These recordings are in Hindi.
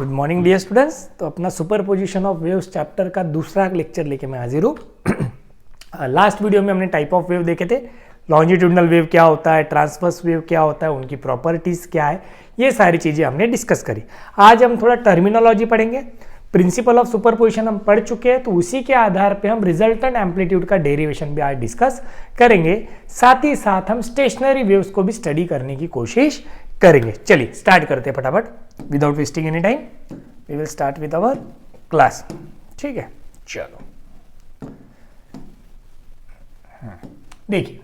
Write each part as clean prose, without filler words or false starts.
Good morning dear students. तो अपना सुपरपोजिशन ऑफ वेव्स चैप्टर का दूसरा लेक्चर लेके मैं हाजिर हूँ। लास्ट वीडियो में हमने टाइप ऑफ वेव देखे थे, लॉन्जिट्यूडनल वेव क्या होता है, ट्रांसवर्स वेव क्या होता है, उनकी प्रॉपर्टीज क्या है, ये सारी चीज़ें हमने डिस्कस करी। आज हम थोड़ा टर्मिनोलॉजी पढ़ेंगे। प्रिंसिपल ऑफ सुपरपोजिशन हम पढ़ चुके हैं, तो उसी के आधार पे हम रिजल्टेंट एम्पलीट्यूड का डेरिवेशन भी आज डिस्कस करेंगे। साथ ही साथ हम स्टेशनरी वेव्स को भी स्टडी करने की कोशिश करेंगे। चलिए स्टार्ट करते हैं फटाफट, without wasting any time we will start with our class. ठीक है, चलो देखिए,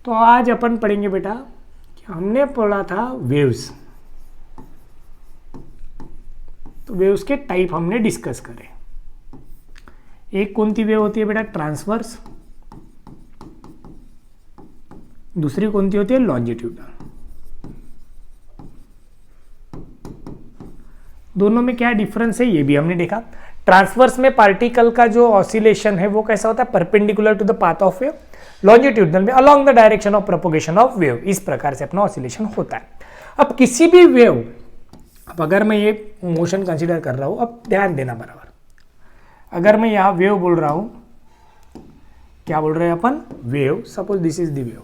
तो आज अपन पढ़ेंगे बेटा कि हमने पढ़ा था वेव्स, तो वेव्स के टाइप हमने डिस्कस करे। एक कौन सी वेव होती है बेटा, ट्रांसवर्स, दूसरी कौन सी होती है, लॉन्जिट्यूडनल। दोनों में क्या डिफरेंस है ये भी हमने देखा। ट्रांसवर्स में पार्टिकल का जो ऑसिलेशन है वो कैसा होता है, perpendicular to the path of wave. Longitudinal में along the direction of propagation of wave. इस प्रकार से अपना ऑसिलेशन होता है। अब किसी भी वेव, अब अगर मैं ये मोशन कंसीडर कर रहा हूं, अब ध्यान देना बराबर, अगर मैं यहां वेव बोल रहा हूं, क्या बोल रहे हैं अपन, wave, suppose this is the wave.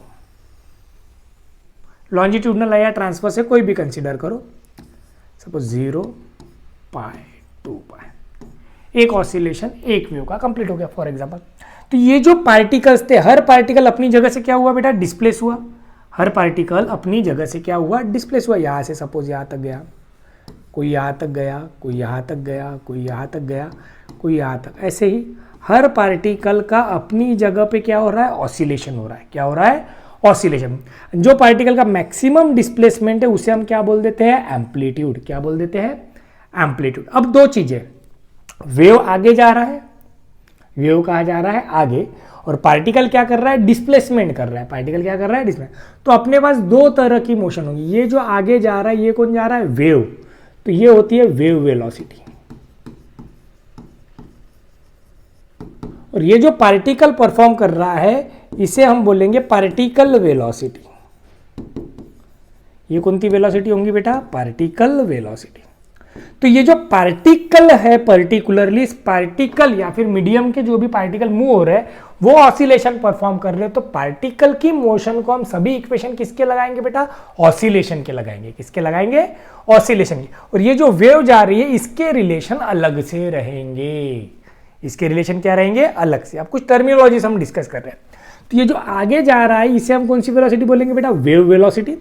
Longitudinal है या ट्रांसवर्स है, कोई भी कंसीडर करो, सपोज 0 पाई 2 पाई, एक ऑसिलेशन एक वेव का कंप्लीट हो गया फॉर एग्जांपल। तो ये जो पार्टिकल्स थे, हर पार्टिकल अपनी जगह से क्या हुआ बेटा, डिस्प्लेस हुआ। हर पार्टिकल अपनी जगह से क्या हुआ, डिस्प्लेस हुआ। यहां से सपोज यहां तक गया, कोई यहां तक गया, कोई यहां तक गया, कोई यहां तक गया, कोई यहां तक। ऐसे ही हर पार्टिकल का अपनी जगह पे क्या हो रहा है, ऑसिलेशन हो रहा है। क्या हो रहा है, ऑसिलेशन। जो पार्टिकल का मैक्सिमम डिस्प्लेसमेंट है उसे हम क्या बोल देते हैं, एम्पलीट्यूड। क्या बोल देते हैं, एम्पलीट्यूड। अब दो चीजें, वेव आगे जा रहा है, वेव कहा जा रहा है आगे, और पार्टिकल क्या कर रहा है, डिस्प्लेसमेंट कर रहा है। पार्टिकल क्या कर रहा है, डिस्प्लेसमेंट। तो अपने पास दो तरह की मोशन होगी। ये जो आगे जा रहा है ये कौन जा रहा है, वेव। तो ये होती है वेव वेलोसिटी। और ये जो पार्टिकल परफॉर्म कर रहा है इसे हम बोलेंगे पार्टिकल वेलोसिटी। ये कौन सी वेलोसिटी होंगी बेटा, पार्टिकल वेलोसिटी। तो ये जो पार्टिकल है, पर्टिकुलरली इस पार्टिकल या फिर मीडियम के जो भी पार्टिकल मूव हो रहे हैं वो ऑसिलेशन परफॉर्म कर रहे हैं, तो पार्टिकल की मोशन को हम सभी इक्वेशन किसके लगाएंगे बेटा, ऑसिलेशन के लगाएंगे। किसके लगाएंगे, ऑसिलेशन के। और ये जो वेव जा रही है इसके रिलेशन अलग से रहेंगे। इसके रिलेशन क्या रहेंगे, अलग से। अब कुछ टर्मिनोलॉजी हम डिस्कस कर रहे हैं। तो ये जो आगे जा रहा है इसे हम कौन सी वेलोसिटी बोलेंगे बेटा, वेव वेलोसिटी।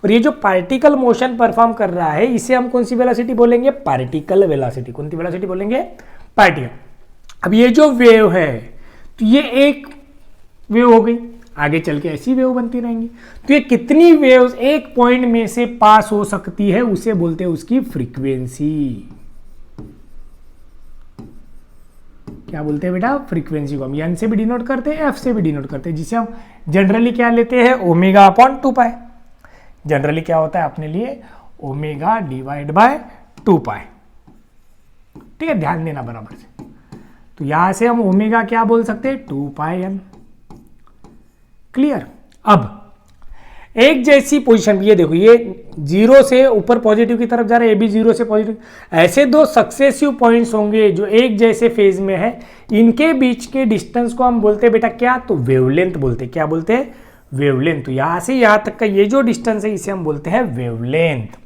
और ये जो पार्टिकल मोशन परफॉर्म कर रहा है इसे हम कौन सी वेलोसिटी बोलेंगे, पार्टिकल वेलोसिटी। कौन सी वेलोसिटी बोलेंगे, पार्टिकल। अब ये जो वेव है, तो ये एक वेव हो गई, आगे चल के ऐसी वेव बनती रहेंगी। तो ये कितनी वेव्स एक पॉइंट में से पास हो सकती है उसे बोलते हैं उसकी फ्रीक्वेंसी। क्या बोलते हैं बेटा, फ्रीक्वेंसी को हम एन से भी डिनोट करते हैं, एफ से भी डिनोट करते हैं, जिसे हम जनरली क्या लेते हैं, ओमेगा अपॉन 2 पाई। जनरली क्या होता है अपने लिए, ओमेगा डिवाइड बाय 2 पाई। ठीक है, ध्यान देना बराबर से। तो यहां से हम ओमेगा क्या बोल सकते हैं, 2 पाई एन। क्लियर। अब एक जैसी पोजीशन, ये देखो, ये 0 से ऊपर पॉजिटिव की तरफ जा रहा है, ये भी 0 से पॉजिटिव। ऐसे दो सक्सेसिव पॉइंट्स होंगे जो एक जैसे फेज में है, इनके बीच के डिस्टेंस को हम बोलते हैं बेटा क्या, तो वेवलेंथ बोलते हैं। क्या बोलते हैं, वेवलेंथ। तो यहां से यहां तक का ये जो डिस्टेंस है इसे हम बोलते हैं वेवलेंथ।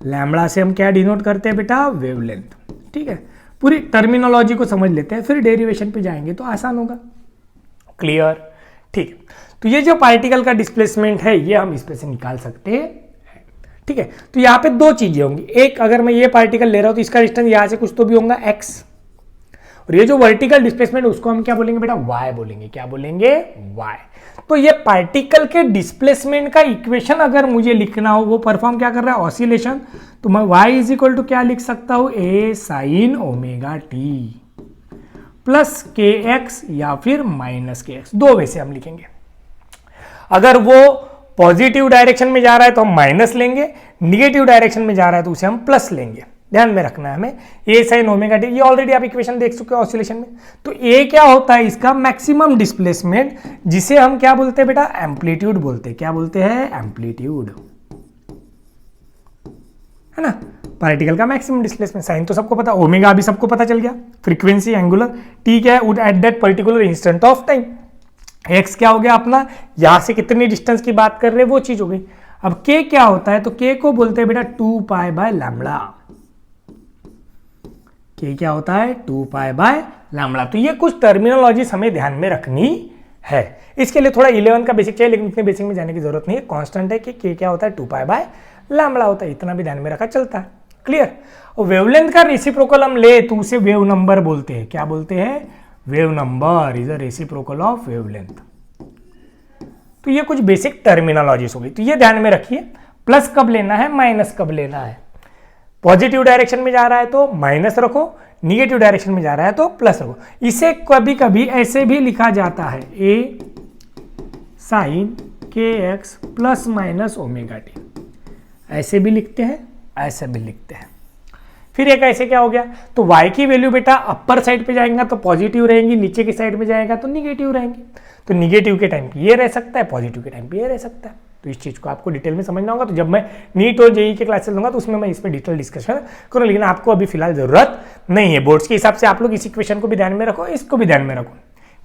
लैम्बडा से हम क्या डिनोट करते हैं बेटा, वेवलेंथ। ठीक है, पूरी टर्मिनोलॉजी को समझ लेते हैं, फिर डेरिवेशन पे जाएंगे तो आसान होगा। क्लियर, ठीक है। तो ये जो पार्टिकल का डिस्प्लेसमेंट है ये हम इसमें से निकाल सकते हैं। ठीक है, तो यहाँ पे दो चीजें होंगी। एक, अगर मैं ये पार्टिकल ले रहा हूं तो इसका डिस्टेंस यहां से कुछ तो भी होगा x, और ये जो वर्टिकल डिस्प्लेसमेंट उसको हम क्या बोलेंगे बेटा, y बोलेंगे। क्या बोलेंगे, y। तो ये पार्टिकल के डिस्प्लेसमेंट का इक्वेशन अगर मुझे लिखना हो, वो परफॉर्म क्या कर रहा है, ऑसिलेशन, तो मैं y इज इक्वल टू क्या लिख सकता हूं, a sin omega t plus kx या फिर माइनस kx। दो वैसे हम लिखेंगे। अगर वो पॉजिटिव डायरेक्शन में जा रहा है तो हम माइनस लेंगे, निगेटिव डायरेक्शन में जा रहा है तो उसे हम प्लस लेंगे। ध्यान में रखना है हमें, ए साइन ओमेगा टी। ये ऑलरेडी आप इक्वेशन देख चुके हो ऑसिलेशन में। तो ए क्या होता है, इसका मैक्सिमम डिस्प्लेसमेंट, जिसे हम क्या बोलते हैं बेटा, एम्पलीट्यूड बोलते हैं। क्या बोलते हैं, एम्पलीट्यूड, है ना। पार्टिकल का मैक्सिमम डिस्प्लेसमेंट। साइन तो सबको पता, ओमेगा भी सबको पता चल गया, फ्रीक्वेंसी एंगुलर, टी क्या है, at that particular instant of time. X क्या हो गया अपना, यहां से कितनी डिस्टेंस की बात कर रहे हैं वो चीज हो गई। अब के क्या होता है, तो के को बोलते हैं बेटा 2 पाई बाय लैम्बडा। के क्या होता है, 2 पाई बाय लैम्बडा। तो ये कुछ टर्मिनोलॉजीज हमें ध्यान में रखनी है। इसके लिए थोड़ा 11 का बेसिक चाहिए, लेकिन इतने बेसिक में जाने की जरूरत नहीं है। कांस्टेंट है कि के क्या होता है, 2 पाई बाय लैम्बडा होता है, इतना भी ध्यान में रखा चलता है। क्लियर। और वेवलेंथ का रेसिप्रोकल हम ले तो उसे वेव नंबर बोलते हैं। क्या बोलते हैं, wave number is a reciprocal of wavelength. तो ये कुछ बेसिक टर्मिनोलॉजीज हो गई, तो ये ध्यान में रखिए। प्लस कब लेना है, माइनस कब लेना है। पॉजिटिव डायरेक्शन में जा रहा है तो माइनस रखो, निगेटिव डायरेक्शन में जा रहा है तो प्लस रखो। इसे कभी कभी ऐसे भी लिखा जाता है, ए साइन के x plus minus omega T, ऐसे भी लिखते हैं, ऐसे भी लिखते हैं। फिर एक ऐसे क्या हो गया, तो y की वैल्यू बेटा अपर साइड पे जाएगा तो पॉजिटिव रहेंगी, नीचे की साइड में जाएगा तो निगेटिव रहेंगी। तो निगेटिव के टाइम पे ये रह सकता है, पॉजिटिव के टाइम पे ये रह सकता है। तो इस चीज को आपको डिटेल में समझना होगा। तो जब मैं नीट और जेई के क्लासेस लूंगा तो उसमें मैं इस पर डिटेल डिस्कशन करूँ, लेकिन आपको अभी फिलहाल जरूरत नहीं है। बोर्ड्स के हिसाब से आप लोग इस इक्वेशन को भी ध्यान में रखो, इसको भी ध्यान में रखो।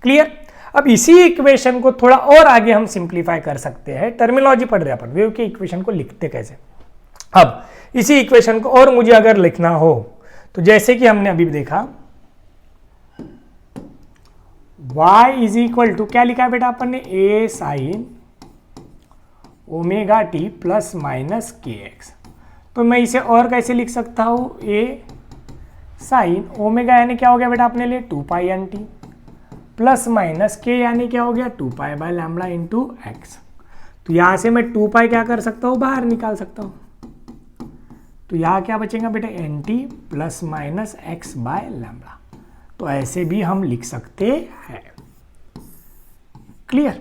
क्लियर। अब इसी इक्वेशन को थोड़ा और आगे हम सिंप्लीफाई कर सकते हैं। टर्मिनोलॉजी पढ़ रहे हैं अपन, वेव के इक्वेशन को लिखते कैसे। अब इसी इक्वेशन को और मुझे अगर लिखना हो तो जैसे कि हमने अभी देखा, y इज इक्वल टू क्या लिखा है बेटा अपन ने, a sine omega T plus minus k x. तो मैं इसे और कैसे लिख सकता हूं, ए साइन ओमेगा यानी क्या हो गया बेटा अपने लिए 2 पाई एन टी प्लस माइनस के यानी क्या हो गया 2 pi by lambda into x. तो यहां से मैं 2 पाई क्या कर सकता हूं, बाहर निकाल सकता हूं। तो यहाँ क्या बचेगा बेटा, N T plus minus X by lambda. तो ऐसे भी हम लिख सकते हैं। क्लियर,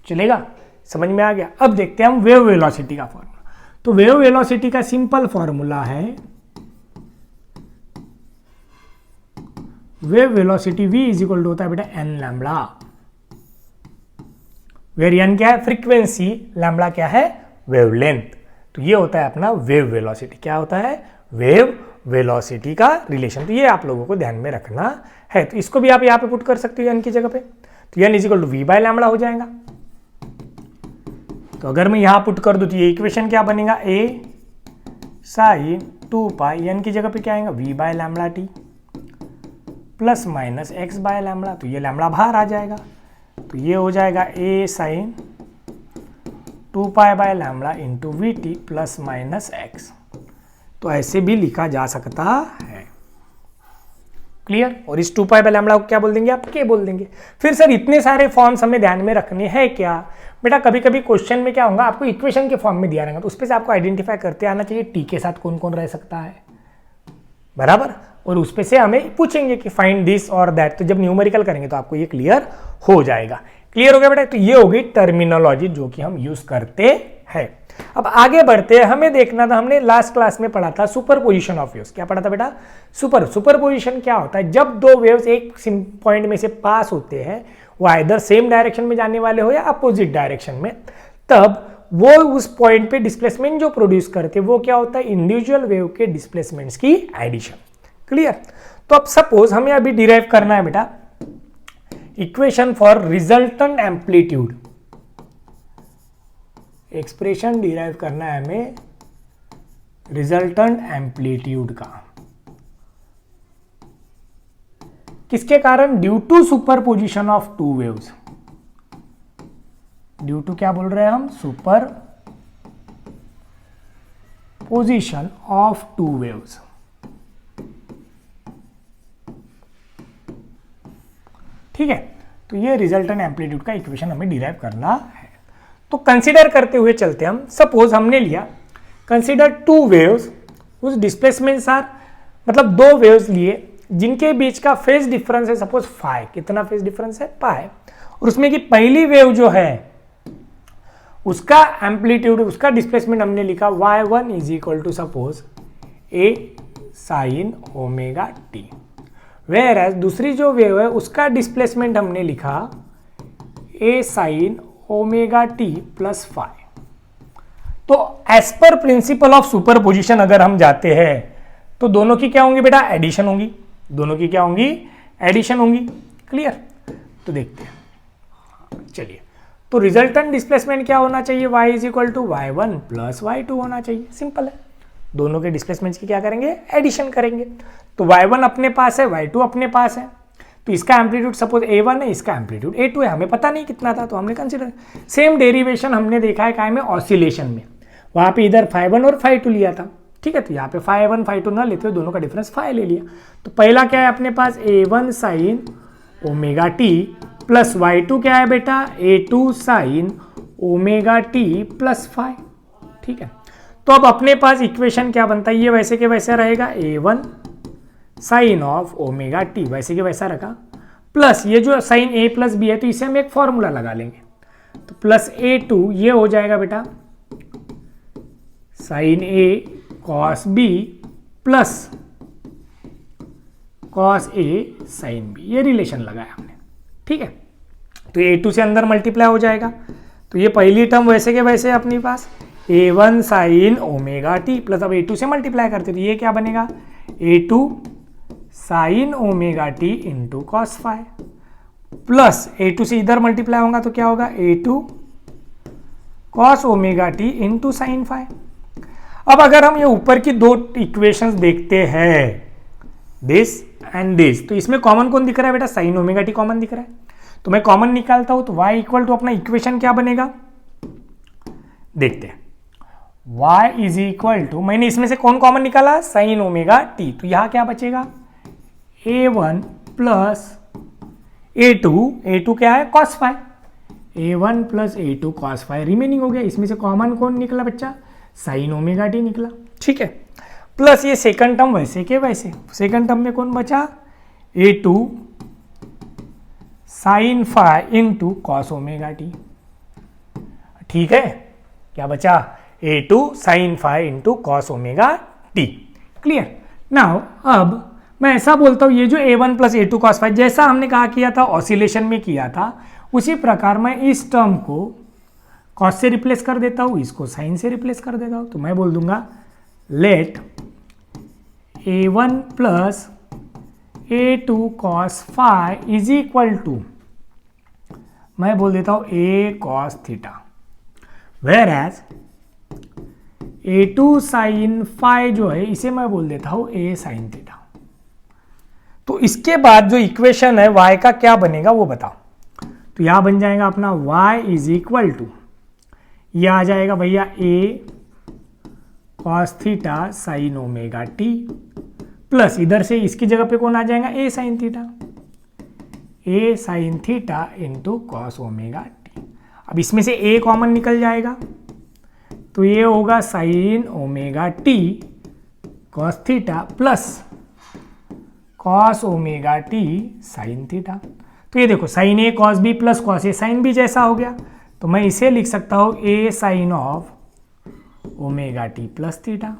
चलेगा, समझ में आ गया। अब देखते हैं हम वेव वेलोसिटी का फॉर्मूला। तो वेव वेलोसिटी का सिंपल फॉर्मूला है, wave velocity v is equal to होता है बेटा एन लैम्बडा, वेर एन क्या है, फ्रीक्वेंसी, लैम्बडा क्या है, वेवलेंथ। तो ये होता है अपना वेव वेलोसिटी। क्या होता है, वेव वेलोसिटी का रिलेशन। तो ये आप लोगों को ध्यान में रखना है। तो इसको भी आप यहाँ पे पुट कर सकते हो एन की जगह पे। तो N is equal to V by lambda हो जाएगा। तो अगर मैं यहाँ पुट कर दूं तो ये इक्वेशन क्या बनेगा, ए साइन 2 पाई, एन की जगह पे क्या आएगा, V by lambda T plus minus X by lambda. तो ये लैम्बडा बाहर आ जाएगा। तो ये हो जाएगा a sine 2 pi by lambda into v t plus minus x. तो ऐसे भी लिखा जा सकता है। क्लियर। और इस 2 पाई बाय लैम्बडा को क्या बोल देंगे आप, के बोल देंगे। फिर सर इतने सारे फॉर्म्स हमें ध्यान में रखने हैं क्या, बेटा कभी कभी क्वेश्चन में क्या होगा, आपको इक्वेशन के फॉर्म में दिया रहेगा तो उस पर से आपको आइडेंटिफाई करते आना चाहिए टी के साथ कौन कौन रह सकता है, बराबर। और उस पे से हमें पूछेंगे कि फाइंड दिस और दैट। तो जब न्यूमेरिकल करेंगे तो आपको ये क्लियर हो जाएगा। क्लियर हो गया बेटा। तो ये हो गई टर्मिनोलॉजी जो कि हम यूज करते हैं। अब आगे बढ़ते हैं। हमें देखना था, हमने लास्ट क्लास में पढ़ा था सुपरपोजिशन ऑफ वेव्स। क्या पढ़ा था बेटा, सुपरपोजिशन क्या होता है, जब दो वेव्स एक पॉइंट में से पास होते हैं, वो आइदर सेम डायरेक्शन में जाने वाले हो या अपोजिट डायरेक्शन में, तब वो उस पॉइंट पे डिस्प्लेसमेंट जो प्रोड्यूस करते हैं वो क्या होता है, इंडिविजुअल वेव के डिस्प्लेसमेंट्स की एडिशन। क्लियर। तो अब सपोज हमें अभी डिराइव करना है बेटा equation for resultant amplitude. Expression derive करना है हमें रिजल्टेंट एम्पलीट्यूड का, किसके कारण, due to superposition of two waves. Due to क्या बोल रहे हैं हम, super position of two waves. ठीक है। तो ये रिजल्टेंट एम्पलीट्यूड का इक्वेशन हमें डिराइव करना है। तो कंसीडर करते हुए चलते हम। सपोज हमने लिया, कंसीडर टू वेव्स उस डिस्प्लेसमेंट्स आर, मतलब दो वेव्स लिए जिनके बीच का फेज डिफरेंस है सपोज फाई। कितना फेज डिफरेंस है, पाई। और उसमें की पहली वेव जो है उसका एम्पलीट्यूड, उसका डिस्प्लेसमेंट हमने लिखा y1 is equal to suppose a sine omega t. Whereas दूसरी जो वेव है उसका डिस्प्लेसमेंट हमने लिखा a sine omega T plus phi. तो as per principle of superposition अगर हम जाते हैं तो दोनों की क्या होंगी बेटा, एडिशन होंगी, दोनों की क्या होंगी, एडिशन होंगी। क्लियर, तो देखते हैं, चलिए। तो रिजल्टेंट डिस्प्लेसमेंट क्या होना चाहिए, y is equal to y1 plus y2 होना चाहिए, सिंपल है। दोनों के डिस्प्लेसमेंट की क्या करेंगे, एडिशन करेंगे। तो y1 अपने पास है, y2 अपने पास है, तो इसका एम्पलीट्यूड सपोज a1 है, इसका एम्पलीट्यूड a2 है, हमें पता नहीं कितना था तो हमने कंसीडर। सेम डेरिवेशन हमने देखा है काय में, ऑसिलेशन में, वहां पे इधर φ1 और φ2 लिया था, ठीक है। तो यहाँ पे φ1 φ2 ना लेते हुए दोनों का डिफरेंस φ ले लिया। तो पहला क्या है अपने पास, a1 sign omega T plus y2 क्या है बेटा, a2 sine omega T plus φ, ठीक है। तो अब अपने पास इक्वेशन क्या बनता है, ये वैसे के वैसे रहेगा, a1 sign of omega T वैसे के वैसा रखा, प्लस ये जो साइन a प्लस बी है तो इसे हम एक फॉर्मूला लगा लेंगे, तो प्लस a2 ये हो जाएगा बेटा sine a cos b plus cos a sine b, ये रिलेशन लगाया हमने, ठीक है। तो a2 से अंदर मल्टीप्लाई हो जाएगा, तो ये पहली टर्म वैसे के वैसे अपने पास a1 sign omega T plus, अब a2 से मल्टीप्लाई करते तो ये क्या बनेगा, a2 sine omega T into cos phi plus a2 से इधर मल्टीप्लाई होगा तो क्या होगा, a2 cos omega T into sine phi. अब अगर हम ये ऊपर की दो इक्वेशंस देखते हैं, दिस एंड दिस, तो इसमें कॉमन कौन दिख रहा है बेटा, साइन ओमेगा टी कॉमन दिख रहा है, तो मैं कॉमन निकालता हूं तो y इक्वल टू अपना इक्वेशन क्या बनेगा, देखते हैं। y इज इक्वल टू, मैंने इसमें से कौन कॉमन निकाला, साइन ओमेगा टी, तो यहां क्या बचेगा, a1 प्लस a2 क्या है, cos phi, a1 plus a2 cos phi remaining हो गया। इसमें से कॉमन कौन निकला बच्चा, साइन ओमेगा टी निकला, ठीक है। प्लस ये सेकंड टर्म वैसे के वैसे, सेकंड टर्म में कौन बचा, a2 sine phi into cos omega T, ठीक है। क्या बचा, a2 sine phi into cos omega T, clear. Now अब मैं ऐसा बोलता हूं, ये जो a1 plus a2 cos phi जैसा हमने कहा किया था ऑसिलेशन में किया था, उसी प्रकार मैं इस टर्म को कॉस से रिप्लेस कर देता हूं, इसको साइन से रिप्लेस कर देता हूं, तो मैं बोल दूंगा let a1 plus a2 cos phi is equal to, मैं बोल देता हूं a cos theta, whereas a2 sine phi जो है इसे मैं बोल देता हूं a साइन थीटा। तो इसके बाद जो इक्वेशन है y का क्या बनेगा वो बताओ, तो यहां बन जाएगा अपना y इज इक्वल टू, ये आ जाएगा भैया a cos theta sine omega T plus इधर से इसकी जगह पे कौन आ जाएगा, a sine theta, a sine theta into cos omega T. अब इसमें से a कॉमन निकल जाएगा तो ये होगा sine omega t cos theta plus cos omega t sine theta. तो ये देखो sine a cos B plus cos a sine b जैसा हो गया, तो मैं इसे लिख सकता हूं a sine of omega T plus theta.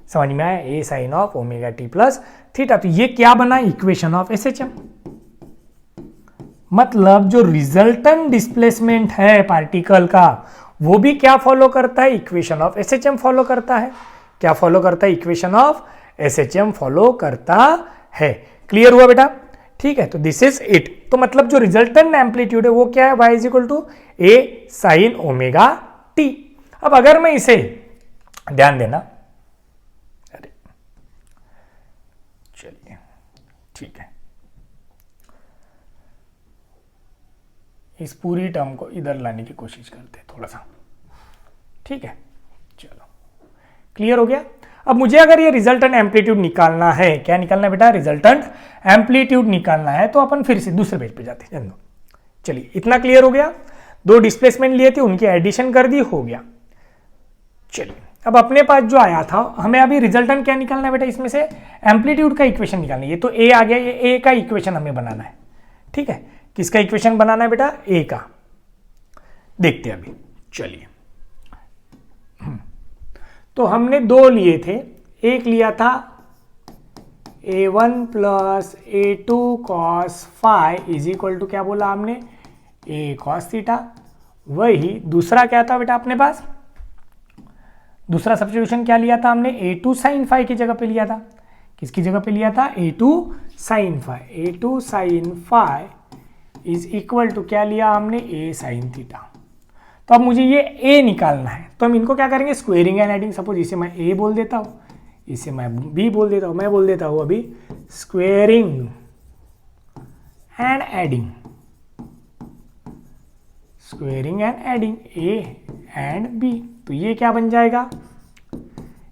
समझ में आया, a sine of omega T plus theta. तो ये क्या बना, इक्वेशन ऑफ एसएचएम। मतलब जो रिजल्टेंट डिस्प्लेसमेंट है पार्टिकल का वो भी क्या फॉलो करता है, इक्वेशन ऑफ एसएचएम फॉलो करता है। क्या फॉलो करता है, इक्वेशन ऑफ एसएचएम फॉलो करता है। क्लियर हुआ बेटा, ठीक है। तो दिस इज इट। तो मतलब जो रिजल्टेंट एम्पलीट्यूड है वो क्या है, y is equal to A sine omega T. अब अगर मैं इसे ध्यान देना, अरे चलिए ठीक है, इस पूरी टर्म को इधर लाने की कोशिश करते हैं थोड़ा सा, ठीक है। चलो क्लियर हो गया। अब मुझे अगर ये रिजल्टेंट एम्पलीट्यूड निकालना है, क्या निकालना है बेटा, रिजल्टेंट एम्पलीट्यूड निकालना है, तो अपन फिर से दूसरे पेज पे जाते हैं। चलिए इतना क्लियर हो गया। दो डिस्प्लेसमेंट लिए थे, उनकी एडिशन कर दी, हो गया। चलिए अब अपने पास जो आया था, हमें अभी रिजल्टेंट क्या निकालना है बेटा, इसमें से एम्पलीट्यूड का इक्वेशन निकालना है। ये तो ए आ गया, ये ए का इक्वेशन हमें बनाना है, ठीक है। किसका इक्वेशन बनाना है बेटा, ए का। देखते हैं अभी, चलिए। तो हमने दो लिए थे, एक लिया था a1 plus a2 cos phi is equal to क्या बोला हमने, a कॉस थीटा। वही दूसरा क्या था बेटा अपने पास, दूसरा सब्स्टिट्यूशन क्या लिया था हमने, ए टू साइन फाई की जगह पे लिया था। किसकी जगह पे लिया था, a two sine phi. A two sine phi is equal to क्या लिया हमने, ए साइन थीटा। तो अब मुझे ये ए निकालना है, तो हम इनको क्या करेंगे, स्क्वेयरिंग एंड एडिंग। सपोज इसे मैं ए बोल देता हूँ, इसे मैं बी बोल देता हूँ, मैं बोल देता हूँ अभी squaring and adding, squaring and adding a and b. तो ये क्या बन जाएगा,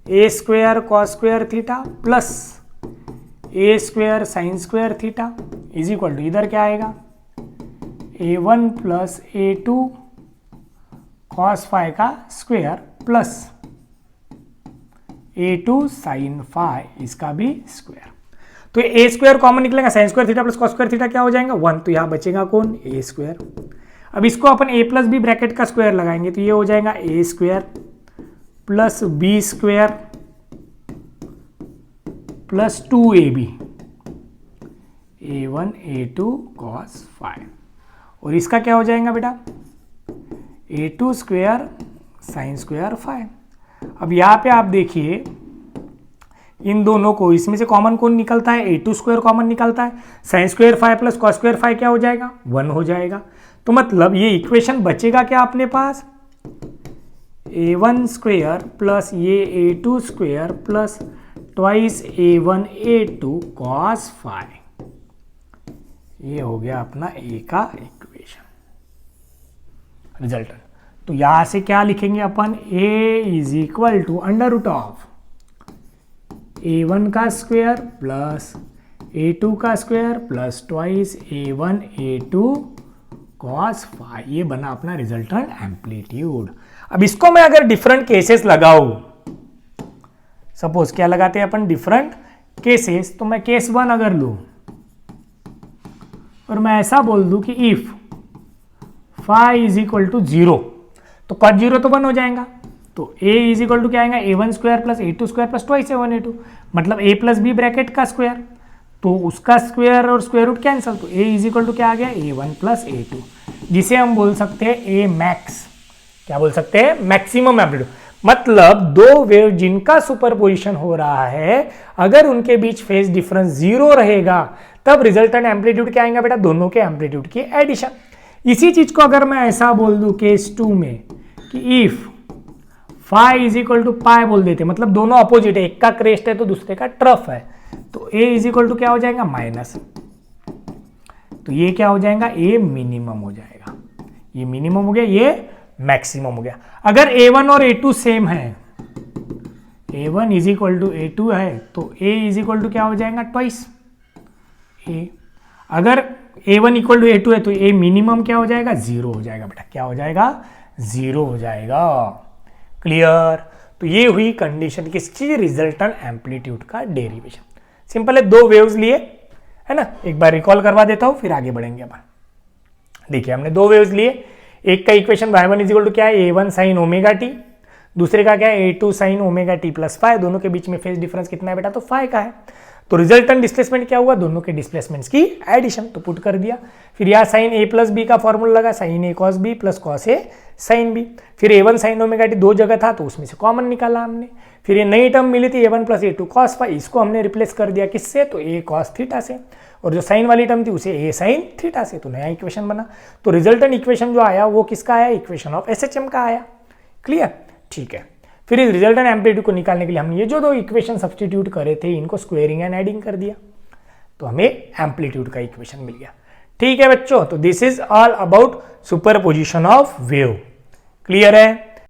a square cos square theta plus a square sine square theta is equal to, इधर क्या आएगा, a one plus a two cos phi का square plus a two sine phi इसका भी स्क्वेयर। तो ए स्क्वेयर कॉमन निकलेगा, sine square theta plus cos square theta क्या हो जाएगा, 1। तो यहां बचेगा कौन, ए स्क्वायर। अब इसको अपन ए प्लस बी ब्रैकेट का स्क्वायर लगाएंगे तो ये हो जाएगा a square plus b square plus 2ab, a1 a2 cos phi. और इसका क्या हो जाएगा बेटा, a2 square sine square phi. अब यहाँ पे आप देखिए इन दोनों को, इसमें से कॉमन कौन निकलता है, a2 स्क्वायर कॉमन निकलता है, sine square phi plus cos square phi क्या हो जाएगा, 1 हो जाएगा। तो मतलब ये इक्वेशन बचेगा क्या अपने पास, a1 स्क्वायर प्लस ये a2 square plus twice a1 a2 cos phi. ये हो गया अपना ए का इक्वेशन, रिजल्टेंट। तो यहां से क्या लिखेंगे अपन, a is equal to under root of a1 का स्क्वायर प्लस a2 का square plus twice a1 a2 cos phi. ये बना अपना रिजल्टेंट एम्पलीट्यूड। अब इसको मैं अगर डिफरेंट केसेस लगाऊं, सपोज क्या लगाते हैं अपन, डिफरेंट केसेस। तो मैं केस 1 अगर लूं और मैं ऐसा बोल दूं कि if phi is equal to 0, तो कट 0 तो 1 हो जाएगा। तो a इज इक्वल टू क्या आएगा, a1 square plus a2 square plus twice a1 a2, मतलब a प्लस बी ब्रैकेट का स्क्वायर, तो उसका स्क्वायर और स्क्वायर रूट कैंसिल। तो a इज इक्वल टू क्या आ गया, a1 प्लस a2, जिसे हम बोल सकते हैं a मैक्स। क्या बोल सकते हैं, मैक्सिमम एम्पलीट्यूड। मतलब दो वेव जिनका सुपरपोजिशन हो रहा है, अगर उनके बीच फेज डिफरेंस 0 रहेगा तब रिजल्टेंट एम्पलीट्यूड क्या आएगा बेटा, दोनों के एम्पलीट्यूड की एडिशन। इसी चीज को अगर मैं ऐसा बोल दूं केस 2 में कि if phi is equal to pi बोल देते, मतलब दोनों अपोजिट है, एक का क्रेस्ट है तो दूसरे का ट्रफ है, तो a इज इक्वल टू क्या हो जाएगा, माइनस। तो ये क्या हो जाएगा, a मिनिमम हो जाएगा। ये मिनिमम हो गया, ये मैक्सिमम हो गया। अगर a1 और a2 सेम है, a1 is equal to a2 है, तो a इज इक्वल टू क्या हो जाएगा, ट्वाइस a। अगर a1 इक्वल टू a2 है तो a मिनिमम क्या हो जाएगा, 0 हो जाएगा बेटा। क्या हो जाएगा, 0 हो जाएगा। क्लियर। तो ये हुई कंडीशन किसकी, रिजल्टेंट एम्पलीट्यूड का डेरिवेशन। सिंपल है, दो वेव्स लिए है ना, एक बार रिकॉल करवा देता हूं फिर आगे बढ़ेंगे अपन। देखिए हमने दो वेव्स लिए, एक का equation y1 is equal to क्या है, a1 साइन ओमेगा टी, दूसरे का क्या है, a2 sine omega T plus phi. दोनों के बीच में फेज डिफरेंस कितना है बेटा, तो फाई का है। तो रिजल्टेंट डिस्प्लेसमेंट क्या हुआ, दोनों के डिस्प्लेसमेंट्स की एडिशन, तो पुट कर दिया। फिर यहाँ साइन a प्लस बी का फॉर्मूला लगा, sine a cos B plus cos a sine B. फिर a1 साइन ओमेगा टी दो जगह था तो उसमें से कॉमन निकाला हमने। फिर ये नई टर्म मिली थी a1 plus a2 cos phi, इसको हमने रिप्लेस कर दिया किससे, तो a कॉस थीटा से, और जो साइन वाली टर्म थी उसे a साइन थीटा से। तो नया इक्वेशन बना। तो रिजल्टेंट इक्वेशन जो आया वो किसका आया, इक्वेशन ऑफ SHM का आया। क्लियर, ठीक है। फिर इस रिजल्टेंट एम्पलीट्यूड को निकालने के लिए हमने ये जो दो इक्वेशन सब्स्टिट्यूट करे थे इनको स्क्वेयरिंग एंड एडिंग कर दिया, तो हमें एम्पलीट्यूड का इक्वेशन मिल गया। ठीक है बच्चों, तो this is all about superposition of wave. Clear है।